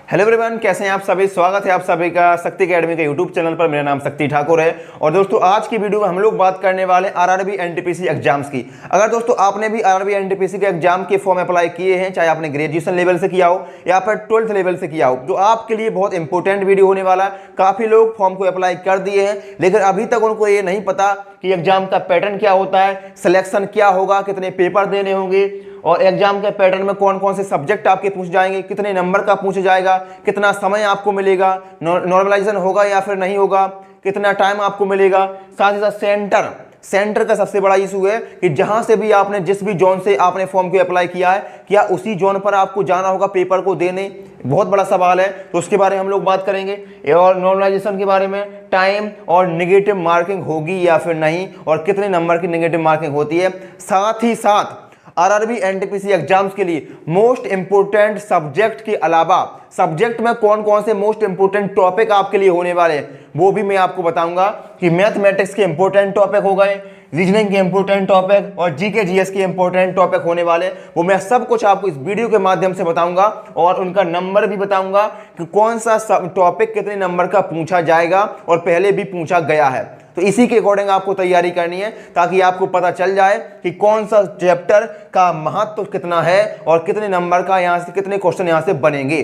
Hello everyone, कैसे हैं आप सभी। स्वागत है आप सभी का शक्ति अकेडमी के यूट्यूब चैनल पर। मेरा नाम शक्ति ठाकुर है और दोस्तों आज की वीडियो में हम लोग बात करने वाले हैं आरआरबी एनटीपीसी एग्जाम्स की। अगर दोस्तों आपने भी आरआरबी एनटीपीसी के एग्जाम के फॉर्म अप्लाई किए हैं, चाहे आपने ग्रेजुएशन लेवल से किया हो या फिर 12th लेवल से किया हो, तो आपके लिए बहुत इंपॉर्टेंट वीडियो होने वाला है। काफी लोग फॉर्म को अप्लाई कर दिए हैं लेकिन अभी तक उनको ये नहीं पता कि एग्जाम का पैटर्न क्या होता है, सिलेक्शन क्या होगा, कितने पेपर देने होंगे और एग्जाम के पैटर्न में कौन कौन से सब्जेक्ट आपके पूछ जाएंगे, कितने नंबर का पूछ जाएगा, कितना समय आपको मिलेगा, नॉर्मलाइजेशन होगा या फिर नहीं होगा, कितना टाइम आपको मिलेगा। साथ ही साथ सेंटर का सबसे बड़ा इशू है कि जहां से भी आपने जिस भी जोन से आपने फॉर्म को अप्लाई किया है, क्या उसी जोन पर आपको जाना होगा पेपर को देने। बहुत बड़ा सवाल है, तो उसके बारे में हम लोग बात करेंगे। और नॉर्मलाइजेशन के बारे में, टाइम और नेगेटिव मार्किंग होगी या फिर नहीं, और कितने नंबर की नेगेटिव मार्किंग होती है। साथ ही साथ आरआरबी एनटीपीसी एग्जाम्स के लिए मोस्ट इंपोर्टेंट सब्जेक्ट के अलावा सब्जेक्ट में कौन कौन से मोस्ट इंपोर्टेंट टॉपिक आपके लिए होने वाले हैं वो भी मैं आपको बताऊंगा। कि मैथमेटिक्स के इंपोर्टेंट टॉपिक हो गए, रीजनिंग के इंपोर्टेंट टॉपिक और जीके जीएस के इंपोर्टेंट टॉपिक होने वाले, वो मैं सब कुछ आपको इस वीडियो के माध्यम से बताऊंगा और उनका नंबर भी बताऊंगा कि कौन सा टॉपिक कितने नंबर का पूछा जाएगा और पहले भी पूछा गया है। तो इसी के अकॉर्डिंग आपको तैयारी करनी है ताकि आपको पता चल जाए कि कौन सा चैप्टर का महत्व कितना है और कितने नंबर का यहाँ से कितने क्वेश्चन यहाँ से बनेंगे।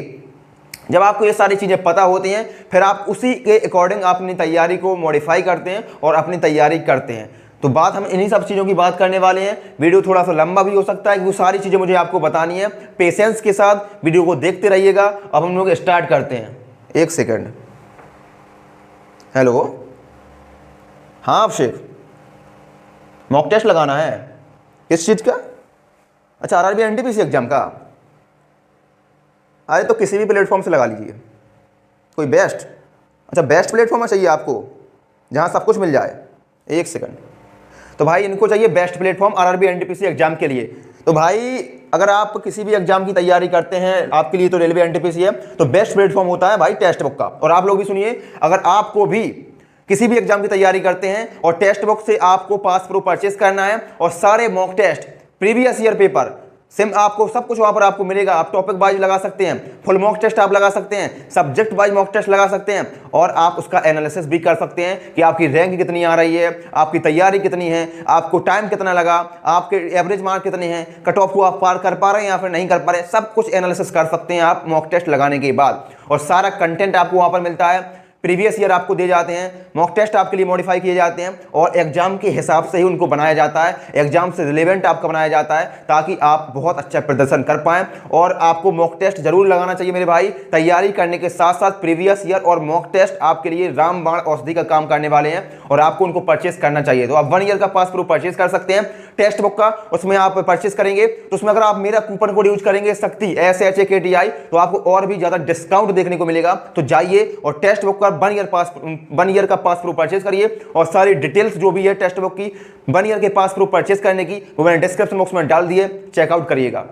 जब आपको ये सारी चीज़ें पता होती हैं फिर आप उसी के अकॉर्डिंग अपनी तैयारी को मॉडिफाई करते हैं और अपनी तैयारी करते हैं। तो बात हम इन्हीं सब चीज़ों की बात करने वाले हैं। वीडियो थोड़ा सा लंबा भी हो सकता है क्योंकि सारी चीज़ें मुझे आपको बतानी है। पेशेंस के साथ वीडियो को देखते रहिएगा। अब हम लोग स्टार्ट करते हैं। एक सेकेंड। हेलो, हाँ अभिषेक, मॉक टेस्ट लगाना है किस चीज़ का? अच्छा, आरआरबी एनटीपीसी एग्जाम का। अरे तो किसी भी प्लेटफॉर्म से लगा लीजिए, कोई बेस्ट। अच्छा, बेस्ट प्लेटफॉर्म चाहिए आपको जहाँ सब कुछ मिल जाए। एक सेकंड। तो भाई इनको चाहिए best platform RRB NTPC exam के लिए। तो भाई अगर आप किसी भी एग्जाम की तैयारी करते हैं, आपके लिए तो रेलवे एनटीपीसी है, तो बेस्ट प्लेटफॉर्म होता है भाई टेक्स्ट बुक का। और आप लोग भी सुनिए, अगर आपको भी किसी भी एग्जाम की तैयारी करते हैं और टेक्स्ट बुक से आपको पास प्रो परचेस करना है और सारे mock test, previous year paper, सिम आपको सब कुछ वहां पर आपको मिलेगा। आप टॉपिक वाइज लगा सकते हैं, फुल मॉक टेस्ट आप लगा सकते हैं, सब्जेक्ट वाइज मॉक टेस्ट लगा सकते हैं और आप उसका एनालिसिस भी कर सकते हैं कि आपकी रैंक कितनी आ रही है, आपकी तैयारी कितनी है, आपको टाइम कितना लगा, आपके एवरेज मार्क कितने हैं, कट ऑफ को आप पार कर पा रहे हैं या फिर नहीं कर पा रहे हैं। सब कुछ एनालिसिस कर सकते हैं आप मॉक टेस्ट लगाने के बाद। और सारा कंटेंट आपको वहां पर मिलता है, प्रीवियस ईयर आपको दिए जाते हैं, मॉक टेस्ट आपके लिए मॉडिफाई किए जाते हैं और एग्जाम के हिसाब से ही उनको बनाया जाता है, एग्जाम से रिलेवेंट आपका बनाया जाता है ताकि आप बहुत अच्छा प्रदर्शन कर पाएं। और आपको मॉक टेस्ट जरूर लगाना चाहिए मेरे भाई। तैयारी करने के साथ साथ प्रीवियस ईयर और मॉक टेस्ट आपके लिए रामबाण औषधि का काम करने वाले हैं और आपको उनको परचेस करना चाहिए। तो आप 1 ईयर का पास प्रूफ परचेस कर सकते हैं टेक्स्ट बुक का। उसमें आप परचेस करेंगे तो उसमें अगर आप मेरा कूपन कोड यूज करेंगे शक्ति SHAKTI, तो आपको और भी ज्यादा डिस्काउंट देखने को मिलेगा। तो जाइए और टेक्स्ट बुक का 1 ईयर का पास प्रूफ परचेस करिए और सारी डिटेल्स जो भी है टेक्स्ट बुक की 1 ईयर के पास प्रूफ परचेस करने की, वो मैंने डिस्क्रिप्शन बॉक्स में डाल दिए, चेकआउट करिएगा।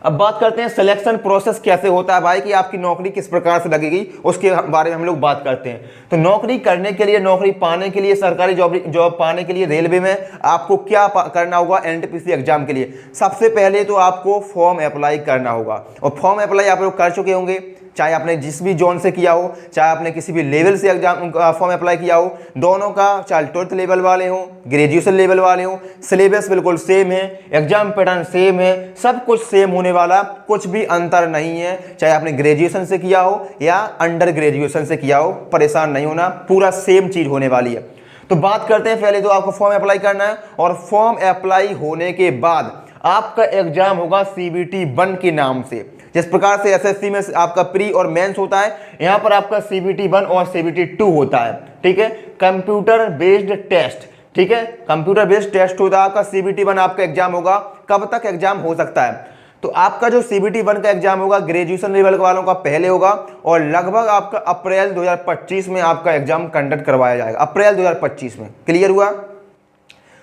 अब बात करते हैं सिलेक्शन प्रोसेस कैसे होता है भाई, कि आपकी नौकरी किस प्रकार से लगेगी, उसके बारे में हम लोग बात करते हैं। तो नौकरी करने के लिए, नौकरी पाने के लिए, सरकारी जॉब पाने के लिए रेलवे में आपको क्या करना होगा एनटीपीसी एग्जाम के लिए? सबसे पहले तो आपको फॉर्म अप्लाई करना होगा और फॉर्म अप्लाई आप लोग कर चुके होंगे, चाहे आपने जिस भी जोन से किया हो, चाहे आपने किसी भी लेवल से एग्जाम फॉर्म अप्लाई किया हो, दोनों का, चाहे 12th लेवल वाले हो, ग्रेजुएशन लेवल वाले हो, सिलेबस बिल्कुल सेम है, एग्जाम पैटर्न सेम है, सब कुछ सेम होने वाला, कुछ भी अंतर नहीं है। चाहे आपने ग्रेजुएशन से किया हो या अंडर ग्रेजुएशन से किया हो, परेशान नहीं होना, पूरा सेम चीज होने वाली है। तो बात करते हैं, पहले तो आपको फॉर्म अप्लाई करना है और फॉर्म अप्लाई होने के बाद आपका एग्जाम होगा CBT 1 के नाम से। जिस प्रकार से SSC में आपका प्री और मेंस होता है, यहाँ पर आपका CBT 1 और CBT 2 होता है। ठीक है, कंप्यूटर बेस्ड टेस्ट। ठीक है, कंप्यूटर बेस्ड टेस्ट होता है आपका। CBT 1 आपका एग्जाम होगा। कब तक एग्जाम हो सकता है? तो आपका जो CBT 1 का एग्जाम होगा ग्रेजुएशन लेवल वालों का पहले होगा और लगभग आपका अप्रैल 2025 में आपका एग्जाम कंडक्ट करवाया जाएगा। अप्रैल 2025 में। क्लियर हुआ?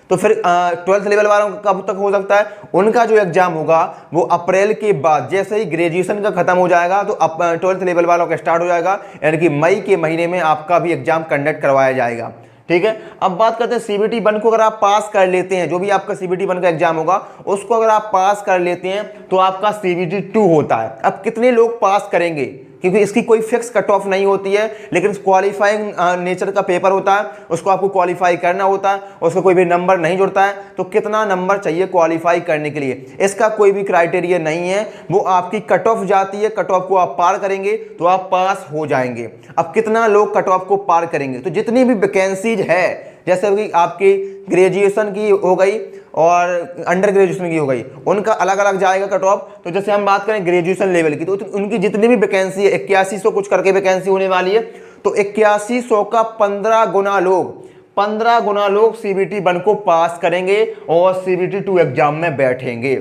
तो फिर 12th लेवल वालों का कब तक हो सकता है? उनका जो एग्जाम होगा वो अप्रैल के बाद, जैसे ही ग्रेजुएशन का खत्म हो जाएगा तो 12th लेवल वालों का स्टार्ट हो जाएगा, यानी कि मई के महीने में आपका भी एग्जाम कंडक्ट करवाया जाएगा। ठीक है। अब बात करते हैं CBT 1 को अगर आप पास कर लेते हैं, जो भी आपका CBT 1 का एग्जाम होगा उसको अगर आप पास कर लेते हैं तो आपका CBT 2 होता है। अब कितने लोग पास करेंगे, क्योंकि इसकी कोई फिक्स कट ऑफ नहीं होती है, लेकिन क्वालिफाइंग नेचर का पेपर होता है, उसको आपको क्वालिफाई करना होता है, उसका कोई भी नंबर नहीं जुड़ता है। तो कितना नंबर चाहिए क्वालिफाई करने के लिए, इसका कोई भी क्राइटेरिया नहीं है, वो आपकी कट ऑफ जाती है, कट ऑफ को आप पार करेंगे तो आप पास हो जाएंगे। अब कितना लोग कट ऑफ को पार करेंगे, तो जितनी भी वैकेंसीज है, जैसे कि आपकी ग्रेजुएशन की हो गई और अंडर ग्रेजुएशन की हो गई, उनका अलग अलग जाएगा कट ऑफ। तो जैसे हम बात करें ग्रेजुएशन लेवल की, तो उनकी जितनी भी वैकेंसी है 8100 कुछ करके वैकेंसी होने वाली है, तो 8100 का 15 गुना लोग CBT 1 को पास करेंगे और CBT 2 एग्जाम में बैठेंगे।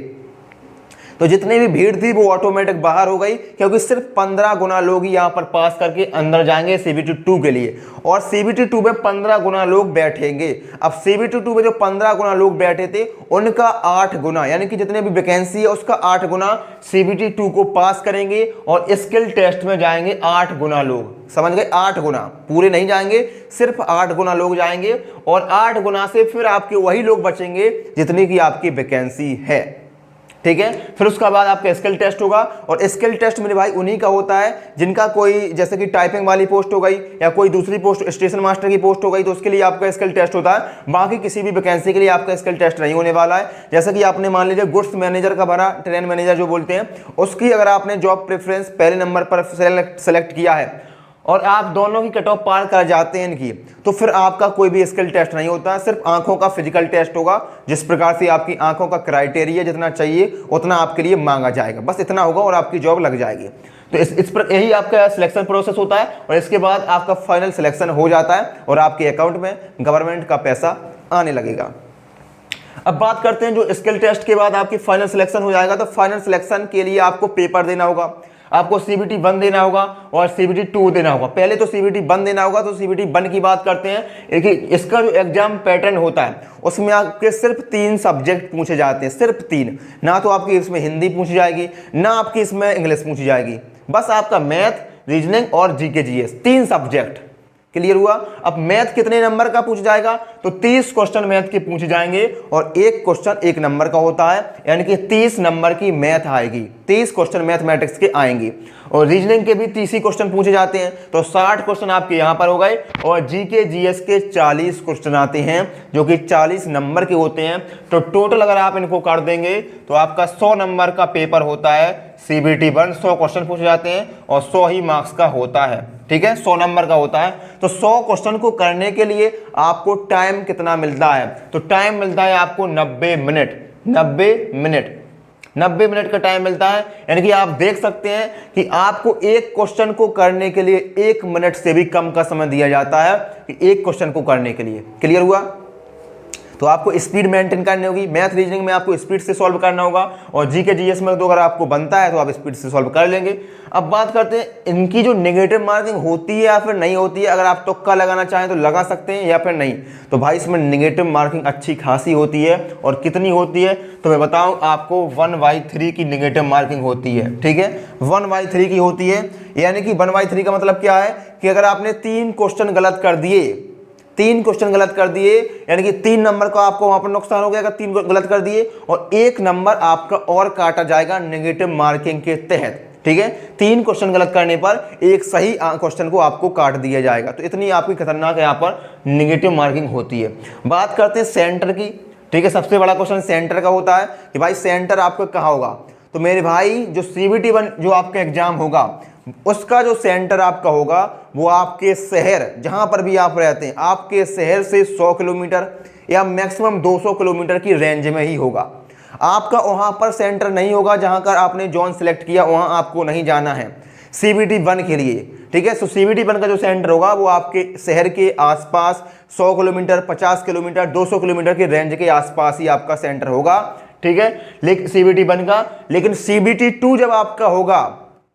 तो जितनी भी भीड़ थी वो ऑटोमेटिक बाहर हो गई, क्योंकि सिर्फ 15 गुना लोग ही यहाँ पर पास करके अंदर जाएंगे CBT 2 के लिए, और CBT 2 में 15 गुना लोग बैठेंगे। अब CBT 2 में जो 15 गुना लोग बैठे थे उनका 8 गुना, यानी कि जितने भी वैकेंसी है उसका 8 गुना CBT 2 को पास करेंगे और स्किल टेस्ट में जाएंगे 8 गुना लोग। समझ गए, 8 गुना, पूरे नहीं जाएंगे, सिर्फ 8 गुना लोग जाएंगे, और 8 गुना से फिर आपके वही लोग बचेंगे जितनी की आपकी वैकेंसी है। ठीक है, फिर उसका बाद आपका स्किल टेस्ट होगा, और स्किल टेस्ट मेरे भाई उन्हीं का होता है जिनका कोई, जैसे कि टाइपिंग वाली पोस्ट हो गई या कोई दूसरी पोस्ट स्टेशन मास्टर की पोस्ट हो गई, तो उसके लिए आपका स्किल टेस्ट होता है। बाकी किसी भी वैकेंसी के लिए आपका स्किल टेस्ट नहीं होने वाला है। जैसे कि आपने मान लीजिए गुड्स मैनेजर का भरा, ट्रेन मैनेजर जो बोलते हैं, उसकी अगर आपने जॉब प्रेफरेंस पहले नंबर पर सेलेक्ट किया है और आप दोनों की कट ऑफ पार कर जाते हैं इनकी, तो फिर आपका कोई भी स्किल टेस्ट नहीं होता है, सिर्फ आंखों का फिजिकल टेस्ट होगा। जिस प्रकार से आपकी आंखों का क्राइटेरिया जितना चाहिए उतना आपके लिए मांगा जाएगा, बस इतना होगा और आपकी जॉब लग जाएगी। तो इस पर यही आपका सिलेक्शन प्रोसेस होता है, और इसके बाद आपका फाइनल सिलेक्शन हो जाता है और आपके अकाउंट में गवर्नमेंट का पैसा आने लगेगा। अब बात करते हैं जो स्किल टेस्ट के बाद आपकी फाइनल सिलेक्शन हो जाएगा, तो फाइनल सिलेक्शन के लिए आपको पेपर देना होगा, आपको CBT 1 देना होगा और CBT 2 देना होगा। पहले तो CBT 1 देना होगा, तो CBT 1 की बात करते हैं कि इसका जो एग्जाम पैटर्न होता है उसमें आपके सिर्फ 3 सब्जेक्ट पूछे जाते हैं, सिर्फ 3। ना तो आपकी इसमें हिंदी पूछी जाएगी, ना आपकी इसमें इंग्लिश पूछी जाएगी, बस आपका मैथ, रीजनिंग और GK GS, 3 सब्जेक्ट। क्लियर हुआ। अब मैथ कितने नंबर का पूछ जाएगा, तो 30 क्वेश्चन मैथ के पूछे जाएंगे और एक क्वेश्चन 1 नंबर का होता है, यानी कि 30 नंबर की मैथ आएगी, 30 क्वेश्चन मैथमेटिक्स के आएंगे। और रीजनिंग के भी 30 ही क्वेश्चन पूछे जाते हैं, तो 60 क्वेश्चन आपके यहाँ पर हो गए। और GK GS के 40 क्वेश्चन आते हैं जो कि 40 नंबर के होते हैं। तो टोटल अगर आप इनको कर देंगे तो आपका 100 नंबर का पेपर होता है CBT 1। 100 क्वेश्चन पूछे जाते हैं और 100 ही मार्क्स का होता है। ठीक है, 100 नंबर का होता है। तो 100 क्वेश्चन को करने के लिए आपको टाइम कितना मिलता है, तो टाइम मिलता है आपको 90 मिनट। 90 मिनट का टाइम मिलता है, यानी कि आप देख सकते हैं कि आपको एक क्वेश्चन को करने के लिए 1 मिनट से भी कम का समय दिया जाता है कि एक क्वेश्चन को करने के लिए। क्लियर हुआ। तो आपको स्पीड मेंटेन करनी होगी, मैथ रीजनिंग में आपको स्पीड से सॉल्व करना होगा, और GK GS में तो अगर आपको बनता है तो आप स्पीड से सॉल्व कर लेंगे। अब बात करते हैं इनकी जो नेगेटिव मार्किंग होती है या फिर नहीं होती है। अगर आप तुक्का लगाना चाहें तो लगा सकते हैं या फिर नहीं। तो भाई इसमें नेगेटिव मार्किंग अच्छी खासी होती है, और कितनी होती है तो मैं बताऊं आपको, 1/3 की नेगेटिव मार्किंग होती है। ठीक है, 1/3 की होती है, यानी कि 1/3 का मतलब क्या है कि अगर आपने 3 क्वेश्चन गलत कर दिए, 3 क्वेश्चन गलत कर दिए, यानी कि 3 नंबर का आपको वहां पर नुकसान हो गया अगर 3 गलत कर दिए, और 1 नंबर आपका और काटा जाएगा नेगेटिव मार्किंग के तहत। ठीक है, 3 क्वेश्चन गलत करने पर एक सही क्वेश्चन को आपको काट दिया जाएगा। तो इतनी आपकी खतरनाक यहाँ पर नेगेटिव मार्किंग होती है। बात करते हैं सेंटर की। ठीक है, सबसे बड़ा क्वेश्चन सेंटर का होता है कि भाई सेंटर आपका कहाँ होगा। तो मेरे भाई जो CBT 1 जो आपका एग्जाम होगा उसका जो सेंटर आपका होगा वो आपके शहर, जहां पर भी आप रहते हैं, आपके शहर से 100 किलोमीटर या मैक्सिमम 200 किलोमीटर की रेंज में ही होगा। आपका वहां पर सेंटर नहीं होगा जहां पर आपने जोन सिलेक्ट किया, वहां आपको नहीं जाना है CBT 1 के लिए। ठीक है, तो CBT 1 का जो सेंटर होगा वो आपके शहर के आसपास 100 किलोमीटर, 50 किलोमीटर, 200 किलोमीटर की रेंज के आसपास ही आपका सेंटर होगा। ठीक है, लेकिन CBT 1 का, लेकिन CBT 2 जब आपका होगा,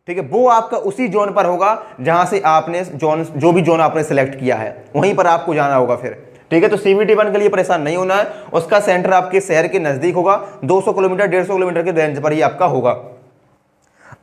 ठीक है, वो आपका उसी जोन पर होगा जहां से आपने जो भी जोन आपने सिलेक्ट किया है वहीं पर आपको जाना होगा फिर। ठीक है, तो CBT 1 के लिए परेशान नहीं होना है, उसका सेंटर आपके शहर के नजदीक होगा, 200 किलोमीटर, 150 किलोमीटर के रेंज पर ही आपका होगा।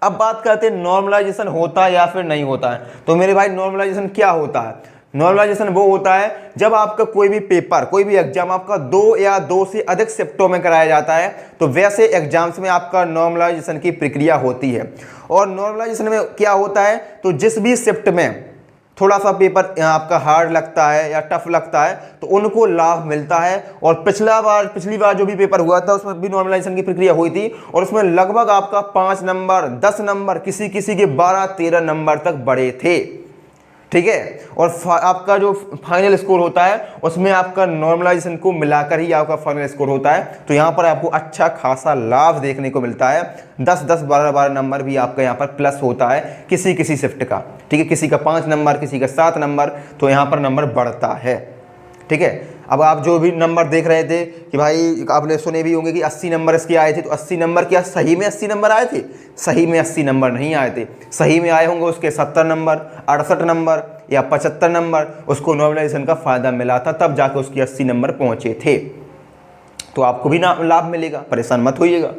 अब बात करते हैं नॉर्मलाइजेशन होता है या फिर नहीं होता है। तो मेरे भाई नॉर्मलाइजेशन क्या होता है, नॉर्मलाइजेशन वो होता है जब आपका कोई भी पेपर, कोई भी एग्जाम आपका 2 या 2 से अधिक शिफ्टों में कराया जाता है, तो वैसे एग्जाम्स में आपका नॉर्मलाइजेशन की प्रक्रिया होती है। और नॉर्मलाइजेशन में क्या होता है, तो जिस भी शिफ्ट में थोड़ा सा पेपर आपका हार्ड लगता है या टफ लगता है तो उनको लाभ मिलता है। और पिछली बार जो भी पेपर हुआ था उसमें भी नॉर्मलाइजेशन की प्रक्रिया हुई थी और उसमें लगभग आपका 5 नंबर, 10 नंबर, किसी किसी के 12-13 नंबर तक बढ़े थे, ठीक है। और आपका जो फाइनल स्कोर होता है उसमें आपका नॉर्मलाइजेशन को मिलाकर ही आपका फाइनल स्कोर होता है। तो यहाँ पर आपको अच्छा खासा लाभ देखने को मिलता है। 10-10, 12-12 नंबर भी आपका यहाँ पर प्लस होता है किसी किसी शिफ्ट का, ठीक है। किसी का 5 नंबर, किसी का 7 नंबर, तो यहाँ पर नंबर बढ़ता है, ठीक है। अब आप जो भी नंबर देख रहे थे कि भाई आपने सुने भी होंगे कि 80 नंबर इसके आए थे, तो 80 नंबर क्या सही में 80 नंबर आए थे? सही में 80 नंबर नहीं आए थे, सही में आए होंगे उसके 70 नंबर, 68 नंबर या 75 नंबर। उसको नॉर्मलाइजेशन का फ़ायदा मिला था, तब जाके उसके 80 नंबर पहुँचे थे। तो आपको भी ना लाभ मिलेगा, परेशान मत होइएगा।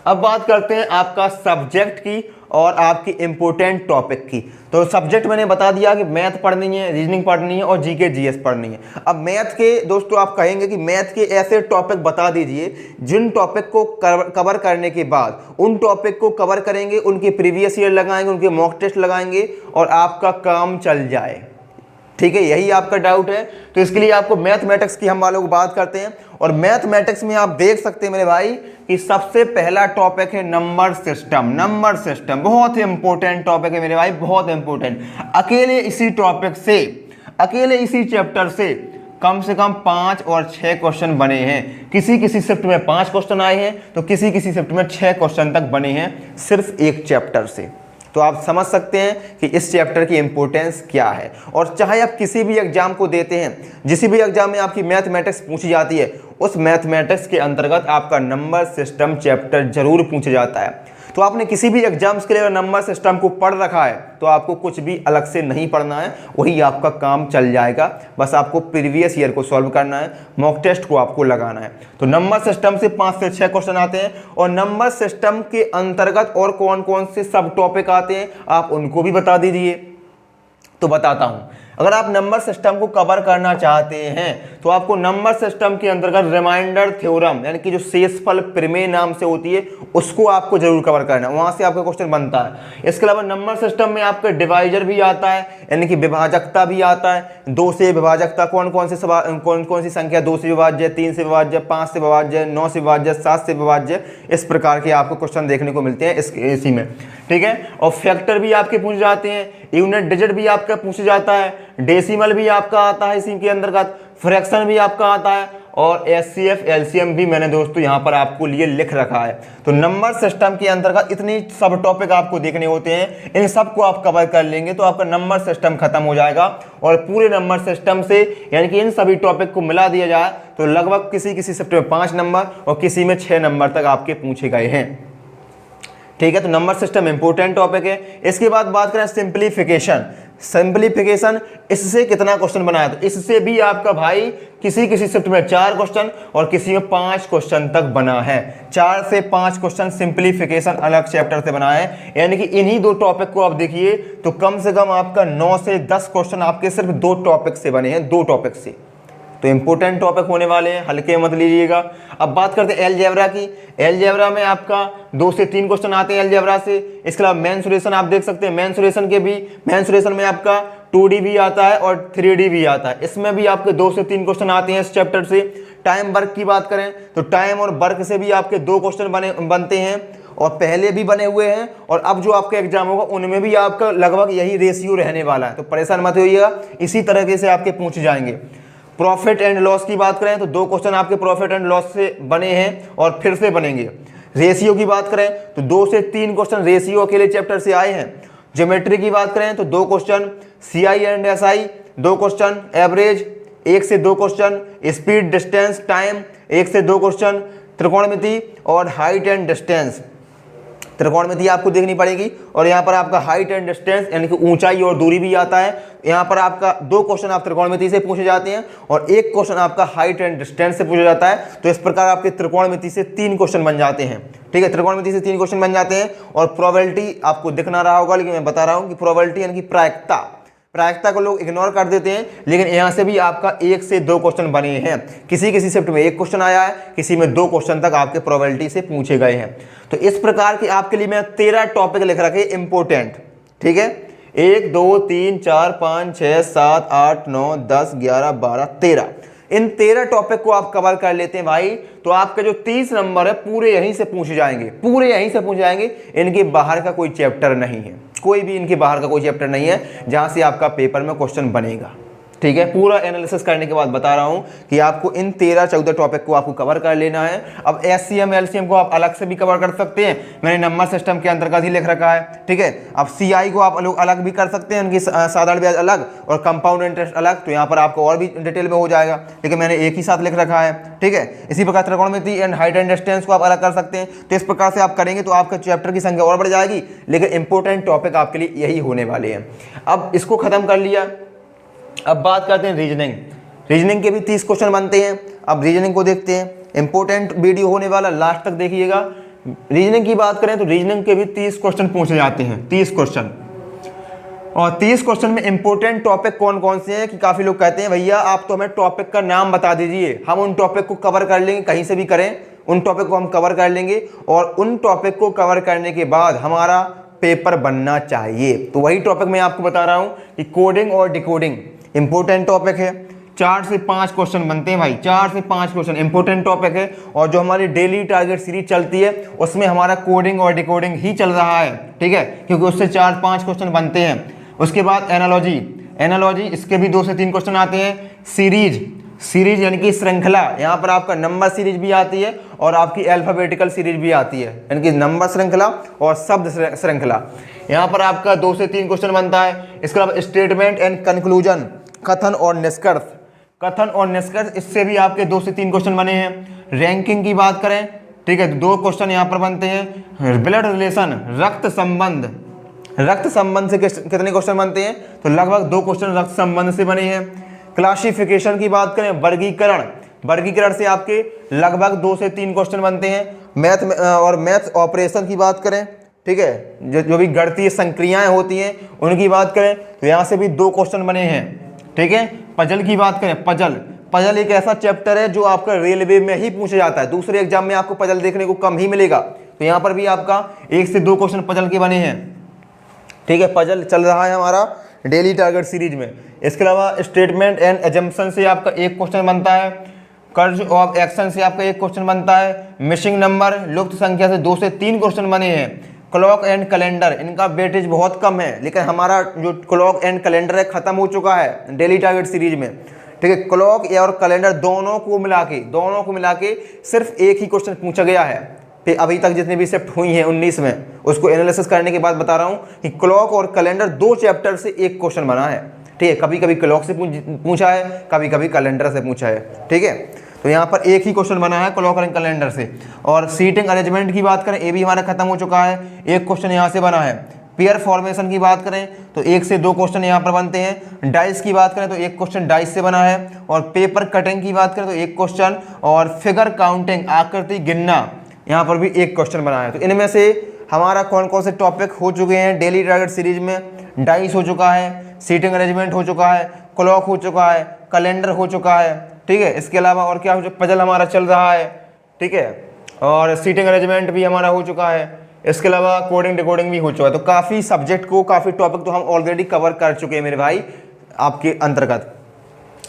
अब बात करते हैं आपका सब्जेक्ट की और आपकी इम्पोर्टेंट टॉपिक की। तो सब्जेक्ट मैंने बता दिया कि मैथ पढ़नी है, रीजनिंग पढ़नी है और जीके जीएस पढ़नी है। अब मैथ के दोस्तों आप कहेंगे कि मैथ के ऐसे टॉपिक बता दीजिए जिन टॉपिक को कवर करने के बाद उन टॉपिक को कवर करेंगे, उनके प्रीवियस ईयर लगाएंगे, उनके मॉक टेस्ट लगाएंगे और आपका काम चल जाए, ठीक है। यही आपका डाउट है। तो इसके लिए आपको मैथमेटिक्स की हम वालों को बात करते हैं। और मैथमेटिक्स में आप देख सकते हैं मेरे भाई कि सबसे पहला टॉपिक है नंबर सिस्टम। नंबर सिस्टम बहुत ही इंपॉर्टेंट टॉपिक है मेरे भाई, बहुत इंपॉर्टेंट। अकेले इसी टॉपिक से, अकेले इसी चैप्टर से कम 5 और 6 क्वेश्चन बने हैं। किसी किसी शिफ्ट में 5 क्वेश्चन आए हैं तो किसी किसी शिफ्ट में 6 क्वेश्चन तक बने हैं सिर्फ एक चैप्टर से। तो आप समझ सकते हैं कि इस चैप्टर की इंपॉर्टेंस क्या है। और चाहे आप किसी भी एग्जाम को देते हैं, जिस भी एग्जाम में आपकी मैथमेटिक्स पूछी जाती है, उस मैथमेटिक्स के अंतर्गत आपका नंबर सिस्टम चैप्टर जरूर पूछा जाता है। तो आपने किसी भी एग्जाम्स के लिए नंबर सिस्टम को पढ़ रखा है तो आपको कुछ भी अलग से नहीं पढ़ना है, वही आपका काम चल जाएगा। बस आपको प्रीवियस ईयर को सॉल्व करना है, मॉक टेस्ट को आपको लगाना है। तो नंबर सिस्टम से 5 से 6 क्वेश्चन आते हैं। और नंबर सिस्टम के अंतर्गत और कौन कौन से सब टॉपिक आते हैं आप उनको भी बता दीजिए। तो बताता हूँ, अगर आप नंबर सिस्टम को कवर करना चाहते हैं तो आपको नंबर सिस्टम के अंतर्गत रिमाइंडर थ्योरम यानी कि जो शेषफल प्रमेय नाम से होती है उसको आपको जरूर कवर करना है, वहां से आपका क्वेश्चन बनता है। इसके अलावा नंबर सिस्टम में आपका डिवाइजर भी आता है यानी कि विभाजकता भी आता है। 2 से विभाजकता, कौन कौन सी संख्या 2 से विभाज्य, 3 से विभाज्य, 5 से विभाज्य, 9 से विभाज्य, 7 से विभाज्य, इस प्रकार के आपको क्वेश्चन देखने को मिलते हैं इसी में, ठीक है। और फैक्टर भी आपके पूछे जाते हैं, यूनिट डिजिट भी आपका पूछा जाता है, डेसिमल भी आपका आता है इसी के अंतर्गत, फ्रैक्शन भी आपका आता है और एचसीएफ एलसीएम भी मैंने दोस्तों यहाँ पर आपको लिए लिख रखा है। तो नंबर सिस्टम के अंतर्गत इतनी सब टॉपिक आपको देखने होते हैं, इन सब को आप कवर कर लेंगे तो आपका नंबर सिस्टम खत्म हो जाएगा। और पूरे नंबर सिस्टम से यानी कि इन सभी टॉपिक को मिला दिया जाए तो लगभग किसी किसी शिफ्ट में 5 नंबर और किसी में 6 नंबर तक आपके पूछे गए हैं, ठीक है। तो नंबर सिस्टम इंपॉर्टेंट टॉपिक है। इसके बाद बात करें सिंप्लीफिकेशन। सिंप्लीफिकेशन, इससे कितना क्वेश्चन बनाया, तो इससे भी आपका भाई किसी किसी शिफ्ट में 4 क्वेश्चन और किसी में 5 क्वेश्चन तक बना है। 4 से 5 क्वेश्चन सिंप्लीफिकेशन अलग चैप्टर से बना है। यानी कि इन्हीं 2 टॉपिक को आप देखिए तो कम से कम आपका 9 से 10 क्वेश्चन आपके सिर्फ 2 टॉपिक से बने हैं, 2 टॉपिक से। तो इंपॉर्टेंट टॉपिक होने वाले हैं, हल्के मत लीजिएगा। अब बात करते हैं अलजेब्रा की। अलजेब्रा में आपका 2 से 3 क्वेश्चन आते हैं अलजेब्रा से। इसके अलावा मेंसुरेशन आप देख सकते हैं, मेंसुरेशन में आपका 2D भी आता है और 3D भी आता है। इसमें भी आपके 2 से 3 क्वेश्चन आते हैं इस चैप्टर से। टाइम वर्क की बात करें तो टाइम और वर्क से भी आपके 2 क्वेश्चन बनते हैं और पहले भी बने हुए हैं और अब जो आपका एग्जाम होगा उनमें भी आपका लगभग यही रेशियो रहने वाला है। तो परेशान मत होइएगा, इसी तरीके से आपके पूछे जाएंगे। प्रॉफिट एंड लॉस की बात करें तो 2 क्वेश्चन आपके प्रॉफिट एंड लॉस से बने हैं और फिर से बनेंगे। रेशियो की बात करें तो 2 से 3 क्वेश्चन रेशियो अकेले चैप्टर से आए हैं। ज्योमेट्री की बात करें तो 2 question, CI and SI 2 question, average 1 से 2 क्वेश्चन, स्पीड डिस्टेंस टाइम 1 से 2 क्वेश्चन, त्रिकोणमिति और हाइट एंड डिस्टेंस। त्रिकोणमिति आपको देखनी पड़ेगी और यहाँ पर आपका हाइट एंड डिस्टेंस यानी कि ऊंचाई और दूरी भी आता है। यहाँ पर आपका 2 क्वेश्चन आप त्रिकोणमिति से पूछे जाते हैं और 1 क्वेश्चन आपका हाइट एंड डिस्टेंस से पूछा जाता है। तो इस प्रकार आपके त्रिकोणमिति से 3 क्वेश्चन बन जाते हैं, ठीक है। त्रिकोणमिति से 3 क्वेश्चन बन जाते हैं। और प्रोबेबिलिटी आपको दिख ना रहा होगा लेकिन मैं बता रहा हूँ कि प्रोबेबिलिटी यानी कि प्रायिकता, प्रायिकता को लोग इग्नोर कर देते हैं, लेकिन यहाँ से भी आपका 1 से 2 क्वेश्चन बने हैं। किसी किसी शिफ्ट में 1 क्वेश्चन आया है, किसी में 2 क्वेश्चन तक आपके प्रोबेबिलिटी से पूछे गए हैं। तो इस प्रकार के आपके लिए मैं 13 टॉपिक लिख रखे इंपोर्टेंट, ठीक है। 1 2 3 4 5 6 7 8 9 10 11 12 13, इन 13 टॉपिक को आप कवर कर लेते हैं भाई, तो आपके जो 30 नंबर है पूरे यहीं से पूछे जाएंगे, पूरे यहीं से पूछे जाएंगे। इनके बाहर का कोई चैप्टर नहीं है, कोई भी इनके बाहर का कोई चैप्टर नहीं है जहां से आपका पेपर में क्वेश्चन बनेगा, ठीक है। पूरा एनालिसिस करने के बाद बता रहा हूं कि आपको इन 13-14 टॉपिक को आपको कवर कर लेना है। अब एससीएम एलसीएम को आप अलग से भी कवर कर सकते हैं, मैंने नंबर सिस्टम के अंतर्गत ही लिख रखा है, ठीक है। अब सीआई को आप लोग अलग भी कर सकते हैं, उनकी साधारण ब्याज अलग और कंपाउंड इंटरेस्ट अलग, तो यहाँ पर आपको और भी डिटेल में हो जाएगा, लेकिन मैंने एक ही साथ लिख रखा है, ठीक है। इसी प्रकार त्रिकोणमिति एंड हाइट एंड डिस्टेंस को आप अलग कर सकते हैं। तो इस प्रकार से आप करेंगे तो आपका चैप्टर की संख्या और बढ़ जाएगी, लेकिन इंपॉर्टेंट टॉपिक आपके लिए यही होने वाले हैं। अब इसको खत्म कर लिया, अब बात करते हैं रीजनिंग। रीजनिंग के भी 30 क्वेश्चन बनते हैं। अब रीजनिंग को देखते हैं, इंपॉर्टेंट वीडियो होने वाला, लास्ट तक देखिएगा। रीजनिंग की बात करें तो रीजनिंग के भी 30 क्वेश्चन पूछे जाते हैं, 30 क्वेश्चन। और 30 क्वेश्चन में इंपॉर्टेंट टॉपिक कौन कौन से हैं कि काफ़ी लोग कहते हैं भैया आप तो हमें टॉपिक का नाम बता दीजिए, हम उन टॉपिक को कवर कर लेंगे, कहीं से भी करें उन टॉपिक को हम कवर कर लेंगे, और उन टॉपिक को कवर करने के बाद हमारा पेपर बनना चाहिए। तो वही टॉपिक मैं आपको बता रहा हूँ कि कोडिंग और डिकोडिंग इंपॉर्टेंट टॉपिक है। 4 से 5 क्वेश्चन बनते हैं भाई, 4 से 5 क्वेश्चन इंपॉर्टेंट टॉपिक है। और जो हमारी डेली टारगेट सीरीज चलती है उसमें हमारा कोडिंग और डिकोडिंग ही चल रहा है, ठीक है, क्योंकि उससे 4-5 क्वेश्चन बनते हैं। उसके बाद एनालॉजी, एनालॉजी इसके भी 2 से 3 क्वेश्चन आते हैं। सीरीज, सीरीज यानी कि श्रृंखला, यहाँ पर आपका नंबर सीरीज भी आती है और आपकी अल्फाबेटिकल सीरीज भी आती है, यानी कि नंबर श्रृंखला और शब्द श्रृंखला। यहाँ पर आपका 2 से 3 क्वेश्चन बनता है। इसके अलावा स्टेटमेंट एंड कंक्लूजन, कथन और निष्कर्ष, कथन और निष्कर्ष, इससे भी आपके 2 से 3 क्वेश्चन बने हैं। रैंकिंग की बात करें, ठीक है, 2 क्वेश्चन यहाँ पर बनते हैं। ब्लड रिलेशन, रक्त संबंध, रक्त संबंध से कितने क्वेश्चन बनते हैं, तो लगभग 2 क्वेश्चन रक्त संबंध से बने हैं। क्लासिफिकेशन की बात करें, वर्गीकरण, वर्गीकरण से आपके लगभग 2 से 3 क्वेश्चन बनते हैं। मैथ और मैथ ऑपरेशन की बात करें, ठीक है, जो भी गणितीय संक्रियाएं होती हैं उनकी बात करें तो यहाँ से भी 2 क्वेश्चन बने हैं, ठीक है। पजल की बात करें, पजल, पजल एक ऐसा चैप्टर है जो आपका रेलवे में ही पूछा जाता है, दूसरे एग्जाम में आपको पजल देखने को कम ही मिलेगा। तो यहाँ पर भी आपका 1 से 2 क्वेश्चन पजल के बने हैं, ठीक है। पजल चल रहा है हमारा डेली टारगेट सीरीज में। इसके अलावा स्टेटमेंट एंड एजम्पशन से आपका 1 क्वेश्चन बनता है। कर्ज ऑफ एक्शन से आपका 1 क्वेश्चन बनता है। मिसिंग नंबर, लुप्त संख्या से 2 से 3 क्वेश्चन बने हैं। क्लॉक एंड कैलेंडर, इनका वेटेज बहुत कम है, लेकिन हमारा जो क्लॉक एंड कैलेंडर है खत्म हो चुका है डेली टारगेट सीरीज में, ठीक है। क्लॉक और कैलेंडर दोनों को मिला के सिर्फ 1 ही क्वेश्चन पूछा गया है। फिर अभी तक जितनी भी शिफ्ट हुई हैं 19 में, उसको एनालिसिस करने के बाद बता रहा हूँ कि क्लॉक और कैलेंडर 2 चैप्टर से 1 क्वेश्चन बना है, ठीक है। कभी कभी क्लॉक से पूछा है, कभी कभी कैलेंडर से पूछा है, ठीक है। तो यहाँ पर 1 ही क्वेश्चन बना है क्लॉक और कैलेंडर से। और सीटिंग अरेंजमेंट की बात करें, ये भी हमारा खत्म हो चुका है, 1 क्वेश्चन यहाँ से बना है। पेयर फॉर्मेशन की बात करें तो 1 से 2 क्वेश्चन यहाँ पर बनते हैं। डाइस की बात करें तो 1 क्वेश्चन डाइस से बना है। और पेपर कटिंग की बात करें तो 1 क्वेश्चन, और फिगर काउंटिंग, आकृति गिनना, यहाँ पर भी 1 क्वेश्चन बना है। तो इनमें से हमारा कौन कौन से टॉपिक हो चुके हैं डेली टारगेट सीरीज में, डाइस हो चुका है, सीटिंग अरेंजमेंट हो चुका है, क्लॉक हो चुका है, कैलेंडर हो चुका है, ठीक है। इसके अलावा और क्या हो चुका, पजल हमारा चल रहा है, ठीक है, और सीटिंग अरेंजमेंट भी हमारा हो चुका है। इसके अलावा कोडिंग डिकोडिंग भी हो चुका है। तो काफ़ी सब्जेक्ट को, काफ़ी टॉपिक तो हम ऑलरेडी कवर कर चुके हैं मेरे भाई आपके अंतर्गत।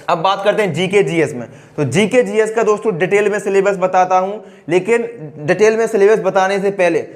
अब बात करते हैं जीके जीएस में। तो जीके जीएस का दोस्तों डिटेल में सिलेबस बताता हूं, लेकिन डिटेल में सिलेबस बताने से पहले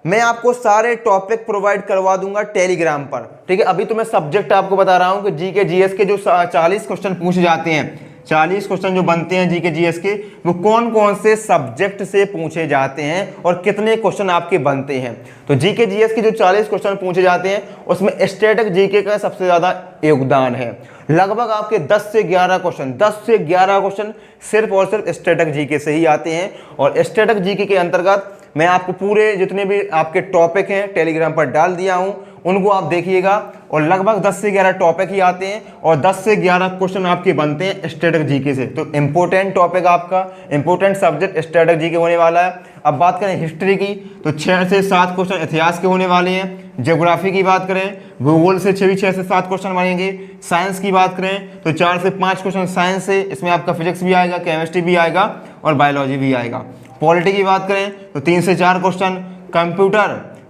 मैं आपको सारे टॉपिक प्रोवाइड करवा दूंगा टेलीग्राम पर, ठीक है। अभी तो मैं सब्जेक्ट आपको बता रहा हूं कि जीके जीएस के जो 40 क्वेश्चन पूछे जाते हैं, 40 क्वेश्चन जो बनते हैं जीके जीएस के, वो कौन कौन से सब्जेक्ट से पूछे जाते हैं और कितने क्वेश्चन आपके बनते हैं। तो जीके जीएस के जो 40 क्वेश्चन पूछे जाते हैं उसमें स्टैटिक जीके का सबसे ज़्यादा योगदान है। लगभग आपके 10 से 11 क्वेश्चन सिर्फ और सिर्फ स्टैटिक जीके से ही आते हैं। और स्टैटिक जीके के अंतर्गत मैं आपको पूरे जितने भी आपके टॉपिक हैं टेलीग्राम पर डाल दिया हूं, उनको आप देखिएगा, और लगभग 10 से 11 टॉपिक ही आते हैं और 10 से 11 क्वेश्चन आपके बनते हैं स्टैटिक जीके से। तो इंपॉर्टेंट टॉपिक आपका, इंपॉर्टेंट सब्जेक्ट स्टैटिक जीके होने वाला है। अब बात करें हिस्ट्री की तो 6 से 7 क्वेश्चन इतिहास के होने वाले हैं। ज्योग्राफी की बात करें, भूगोल से 6 से 7 क्वेश्चन बनेंगे। साइंस की बात करें तो 4 से 5 क्वेश्चन साइंस से, इसमें आपका फिजिक्स भी आएगा, केमिस्ट्री भी आएगा और बायोलॉजी भी आएगा। पॉलिटी की बात करें तो 3 से 4 क्वेश्चन।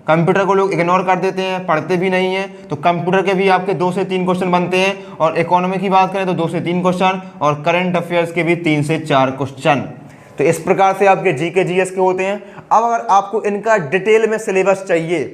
कंप्यूटर को लोग इग्नोर कर देते हैं, पढ़ते भी नहीं हैं, तो कंप्यूटर के भी आपके 2 से 3 क्वेश्चन बनते हैं। और इकोनॉमी की बात करें तो 2 से 3 क्वेश्चन, और करंट अफेयर्स के भी 3 से 4 क्वेश्चन। तो इस प्रकार से आपके जीके जीएस के होते हैं। अब अगर आपको इनका डिटेल में सिलेबस चाहिए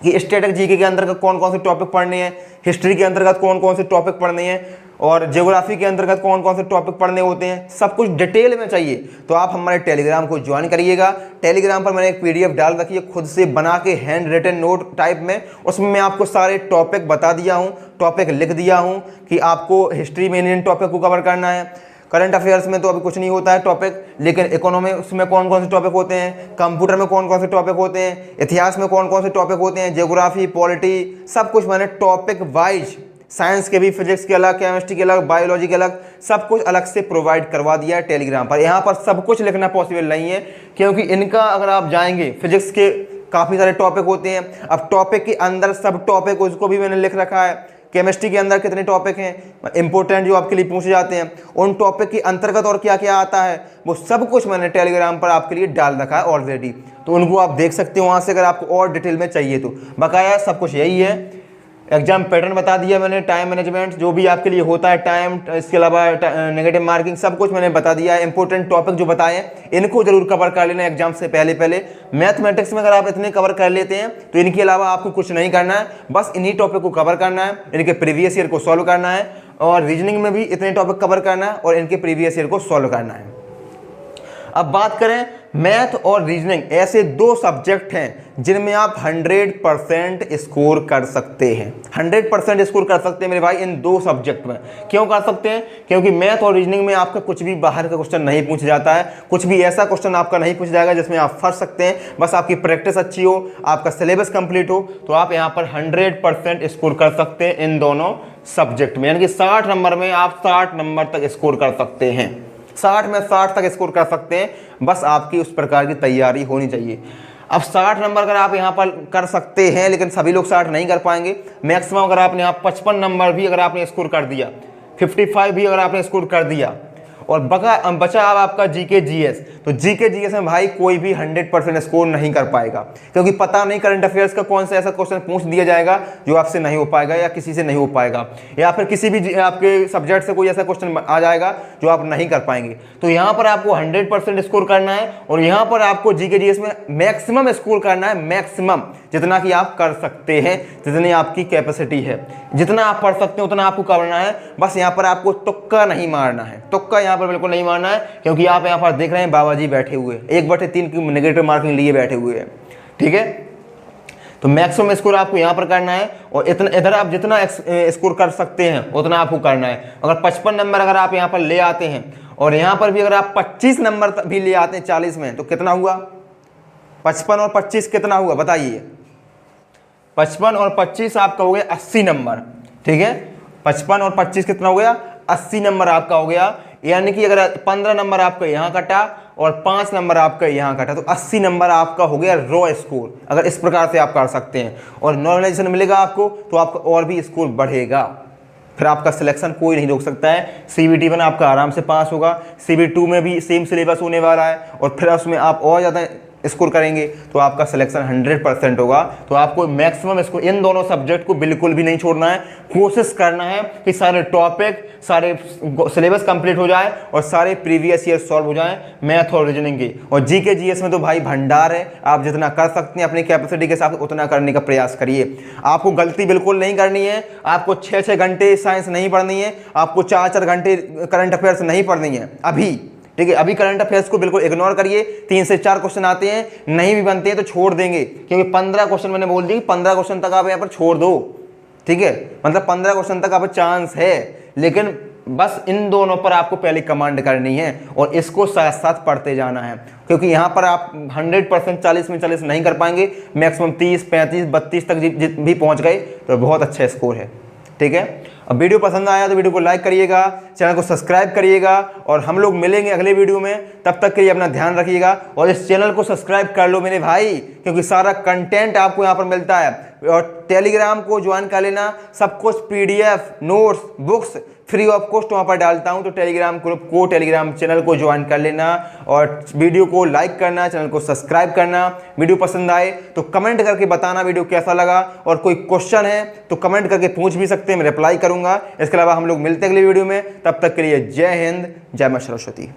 कि स्टैटिक जीके के अंतर्गत कौन कौन से टॉपिक पढ़ने हैं, हिस्ट्री के अंतर्गत कौन कौन से टॉपिक पढ़ने हैं, और ज्योग्राफी के अंतर्गत कौन कौन से टॉपिक पढ़ने होते हैं, सब कुछ डिटेल में चाहिए, तो आप हमारे टेलीग्राम को ज्वाइन करिएगा। टेलीग्राम पर मैंने एक पीडीएफ डाल रखी है खुद से बना के, हैंड रिटन नोट टाइप में। उसमें मैं आपको सारे टॉपिक बता दिया हूँ, टॉपिक लिख दिया हूँ कि आपको हिस्ट्री में इन टॉपिक को कवर करना है, करंट अफेयर्स में तो अभी कुछ नहीं होता है टॉपिक, लेकिन इकोनॉमी उसमें कौन कौन से टॉपिक होते हैं, कंप्यूटर में कौन कौन से टॉपिक होते हैं, इतिहास में कौन कौन से टॉपिक होते हैं, ज्योग्राफी, पॉलिटी, सब कुछ मैंने टॉपिक वाइज, साइंस के भी, फिजिक्स के अलग, केमिस्ट्री के अलग, बायोलॉजी के अलग, सब कुछ अलग से प्रोवाइड करवा दिया है टेलीग्राम पर। यहाँ पर सब कुछ लिखना पॉसिबल नहीं है, क्योंकि इनका अगर आप जाएंगे, फिजिक्स के काफ़ी सारे टॉपिक होते हैं। अब टॉपिक के अंदर सब टॉपिक उसको भी मैंने लिख रखा है। केमिस्ट्री के अंदर कितने टॉपिक हैं इंपॉर्टेंट जो आपके लिए पूछे जाते हैं, उन टॉपिक के अंतर्गत और क्या क्या आता है, वो सब कुछ मैंने टेलीग्राम पर आपके लिए डाल रखा है ऑलरेडी। तो उनको आप देख सकते हो वहाँ से, अगर आपको और डिटेल में चाहिए तो। बकाया सब कुछ यही है। एग्जाम पैटर्न बता दिया मैंने, टाइम मैनेजमेंट जो भी आपके लिए होता है, टाइम, इसके अलावा नेगेटिव मार्किंग, सब कुछ मैंने बता दिया है। इंपॉर्टेंट टॉपिक जो बताए हैं इनको जरूर कवर कर लेना एग्जाम से पहले। मैथमेटिक्स में अगर आप इतने कवर कर लेते हैं तो इनके अलावा आपको कुछ नहीं करना है, बस इन्हीं टॉपिक को कवर करना है, इनके प्रीवियस ईयर को सॉल्व करना है, और रीजनिंग में भी इतने टॉपिक कवर करना है और इनके प्रीवियस ईयर को सॉल्व करना है। अब बात करें मैथ और रीजनिंग, ऐसे 2 सब्जेक्ट हैं जिनमें आप 100% स्कोर कर सकते हैं। 100% स्कोर कर सकते हैं मेरे भाई इन 2 सब्जेक्ट में। क्यों कर सकते हैं? क्योंकि मैथ और रीजनिंग में आपका कुछ भी बाहर का क्वेश्चन नहीं पूछा जाता है, कुछ भी ऐसा क्वेश्चन आपका नहीं पूछा जाएगा जिसमें आप फंस सकते हैं। बस आपकी प्रैक्टिस अच्छी हो, आपका सिलेबस कंप्लीट हो, तो आप यहाँ पर 100% स्कोर कर सकते हैं इन दोनों सब्जेक्ट में। यानी कि 60 नंबर में आप 60 नंबर तक स्कोर कर सकते हैं, 60 में 60 तक स्कोर कर सकते हैं। बस आपकी उस प्रकार की तैयारी होनी चाहिए। अब 60 नंबर अगर आप यहाँ पर कर सकते हैं, लेकिन सभी लोग 60 नहीं कर पाएंगे। मैक्सिमम अगर आपने यहाँ 55 नंबर भी अगर आपने स्कोर कर दिया, 55 भी अगर आपने स्कोर कर दिया, और बचा अब आपका जीके जीएस, तो जीके जीएस में भाई कोई भी 100% स्कोर नहीं कर पाएगा, क्योंकि पता नहीं करंट अफेयर्स का कौन सा ऐसा क्वेश्चन पूछ दिया जाएगा जो आपसे नहीं हो पाएगा या किसी से नहीं हो पाएगा, या फिर किसी भी आपके सब्जेक्ट से कोई ऐसा क्वेश्चन आ जाएगा जो आप नहीं कर पाएंगे। तो यहाँ पर आपको 100% स्कोर करना है, और यहाँ पर आपको जीके जीएस में मैक्सिमम स्कोर करना है, मैक्सिमम जितना कि आप कर सकते हैं, जितनी आपकी कैपेसिटी है, जितना आप पढ़ सकते हैं उतना आपको करना है। बस यहाँ पर आपको तुक्का नहीं मारना है, तुक्का यहाँ पर बिल्कुल नहीं मारना है, क्योंकि आप यहाँ पर देख रहे हैं बाबा जी बैठे हुए 1/3 की नेगेटिव मार्किंग लिए बैठे हुए हैं, ठीक है। तो मैक्सिमम स्कोर आपको यहाँ पर करना है, और इधर आप जितना स्कोर कर सकते हैं उतना आपको करना है। अगर 55 नंबर अगर आप यहाँ पर ले आते हैं, और यहाँ पर भी अगर आप 25 नंबर भी ले आते हैं 40 में, तो कितना हुआ? 55 और 25 कितना हुआ बताइए? 55 और 25 आपका हो गया 80 नंबर, ठीक है। 55 और 25 कितना हो गया? 80 नंबर आपका हो गया। यानी कि अगर 15 नंबर आपका यहाँ कटा और 5 नंबर आपका यहाँ कटा, तो 80 नंबर आपका हो गया रॉ स्कोर। अगर इस प्रकार से आप कर सकते हैं और नॉर्मलाइजेशन मिलेगा आपको, तो आपका और भी स्कोर बढ़ेगा, फिर आपका सिलेक्शन कोई नहीं रोक सकता है। CBT 1 आपका आराम से पास होगा, CBT 2 में भी सेम सिलेबस होने वाला है, और फिर उसमें आप और ज़्यादा स्कोर करेंगे तो आपका सिलेक्शन 100% होगा। तो आपको मैक्सिमम स्कोर इन दोनों सब्जेक्ट को बिल्कुल भी नहीं छोड़ना है, कोशिश करना है कि सारे टॉपिक, सारे सिलेबस कंप्लीट हो जाए और सारे प्रीवियस ईयर सॉल्व हो जाए, मैथ और रीजनिंग के। और जीके जीएस में तो भाई भंडार है, आप जितना कर सकते हैं अपनी कैपेसिटी के हिसाब से उतना करने का प्रयास करिए। आपको गलती बिल्कुल नहीं करनी है, आपको 6-6 घंटे साइंस नहीं पढ़नी है, आपको 4-4 घंटे करंट अफेयर्स नहीं पढ़नी है अभी, ठीक है। अभी करंट अफेयर्स को बिल्कुल इग्नोर करिए। 3 से 4 क्वेश्चन आते हैं, नहीं भी बनते हैं तो छोड़ देंगे, क्योंकि 15 क्वेश्चन मैंने बोल दी, 15 क्वेश्चन तक आप यहाँ पर छोड़ दो, ठीक है। मतलब 15 क्वेश्चन तक आप चांस है, लेकिन बस इन दोनों पर आपको पहले कमांड करनी है और इसको साथ साथ पढ़ते जाना है, क्योंकि यहाँ पर आप 100% 40 में 40 नहीं कर पाएंगे, मैक्सिमम 30, 35, 32 तक भी पहुँच गए तो बहुत अच्छा स्कोर है। ठीक है, अब वीडियो पसंद आया तो वीडियो को लाइक करिएगा, चैनल को सब्सक्राइब करिएगा और हम लोग मिलेंगे अगले वीडियो में। तब तक के लिए अपना ध्यान रखिएगा और इस चैनल को सब्सक्राइब कर लो मेरे भाई, क्योंकि सारा कंटेंट आपको यहाँ पर मिलता है। और टेलीग्राम को ज्वाइन कर लेना, सब कुछ PDF, notes, books free of cost वहाँ पर डालता हूँ, तो टेलीग्राम ग्रुप को, टेलीग्राम चैनल को ज्वाइन कर लेना और वीडियो को लाइक करना, चैनल को सब्सक्राइब करना। वीडियो पसंद आए तो कमेंट करके बताना वीडियो कैसा लगा, और कोई क्वेश्चन है तो कमेंट करके पूछ भी सकते हैं, मैं रिप्लाई करूँगा। इसके अलावा हम लोग मिलते हैं अगली वीडियो में, तब तक के लिए जय हिंद, जय मां सरस्वती।